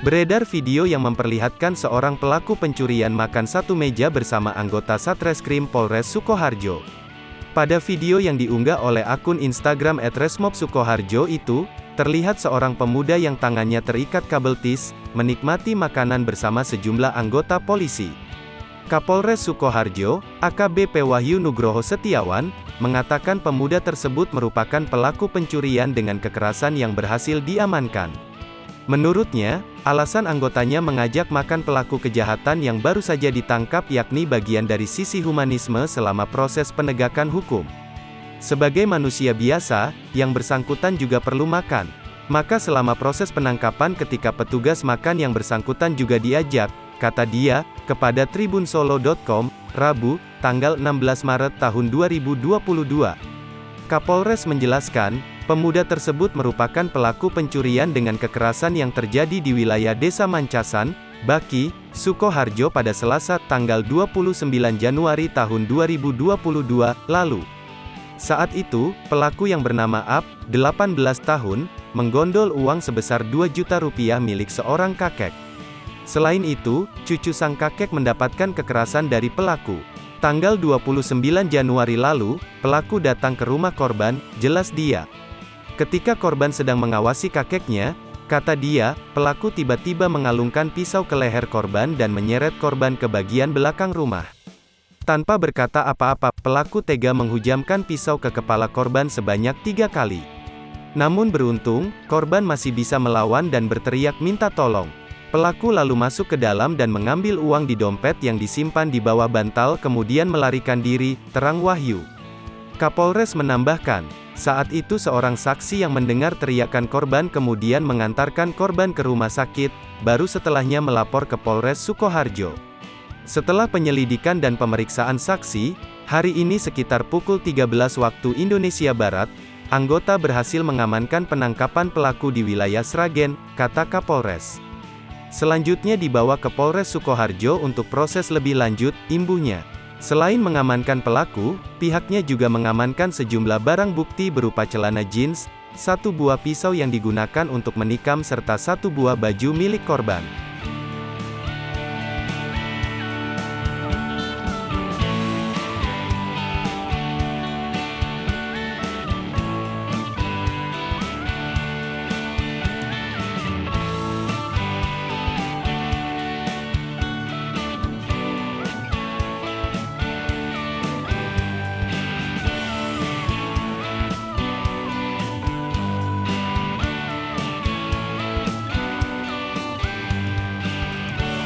Beredar video yang memperlihatkan seorang pelaku pencurian makan satu meja bersama anggota Satreskrim Polres Sukoharjo. Pada video yang diunggah oleh akun Instagram @resmob_sukoharjo itu, terlihat seorang pemuda yang tangannya terikat kabel tis, menikmati makanan bersama sejumlah anggota polisi. Kapolres Sukoharjo, AKBP Wahyu Nugroho Setiawan, mengatakan pemuda tersebut merupakan pelaku pencurian dengan kekerasan yang berhasil diamankan. Menurutnya, alasan anggotanya mengajak makan pelaku kejahatan yang baru saja ditangkap yakni bagian dari sisi humanisme selama proses penegakan hukum. Sebagai manusia biasa, yang bersangkutan juga perlu makan. Maka selama proses penangkapan ketika petugas makan yang bersangkutan juga diajak, kata dia, kepada tribunsolo.com, Rabu, tanggal 16 Maret tahun 2022. Kapolres menjelaskan, pemuda tersebut merupakan pelaku pencurian dengan kekerasan yang terjadi di wilayah Desa Mancasan, Baki, Sukoharjo pada Selasa, tanggal 29 Januari tahun 2022, lalu. Saat itu, pelaku yang bernama Ap, 18 tahun, menggondol uang sebesar 2 juta rupiah milik seorang kakek. Selain itu, cucu sang kakek mendapatkan kekerasan dari pelaku. Tanggal 29 Januari lalu, pelaku datang ke rumah korban, jelas dia. Ketika korban sedang mengawasi kakeknya, kata dia, pelaku tiba-tiba mengalungkan pisau ke leher korban dan menyeret korban ke bagian belakang rumah. Tanpa berkata apa-apa, pelaku tega menghujamkan pisau ke kepala korban sebanyak 3 kali. Namun beruntung, korban masih bisa melawan dan berteriak minta tolong. Pelaku lalu masuk ke dalam dan mengambil uang di dompet yang disimpan di bawah bantal kemudian melarikan diri, terang Wahyu. Kapolres menambahkan, saat itu seorang saksi yang mendengar teriakan korban kemudian mengantarkan korban ke rumah sakit, baru setelahnya melapor ke Polres Sukoharjo. Setelah penyelidikan dan pemeriksaan saksi, hari ini sekitar pukul 13 waktu Indonesia Barat, anggota berhasil mengamankan penangkapan pelaku di wilayah Sragen, kata Kapolres. Selanjutnya dibawa ke Polres Sukoharjo untuk proses lebih lanjut, imbuhnya. Selain mengamankan pelaku, pihaknya juga mengamankan sejumlah barang bukti berupa celana jeans, 1 buah pisau yang digunakan untuk menikam serta 1 buah baju milik korban.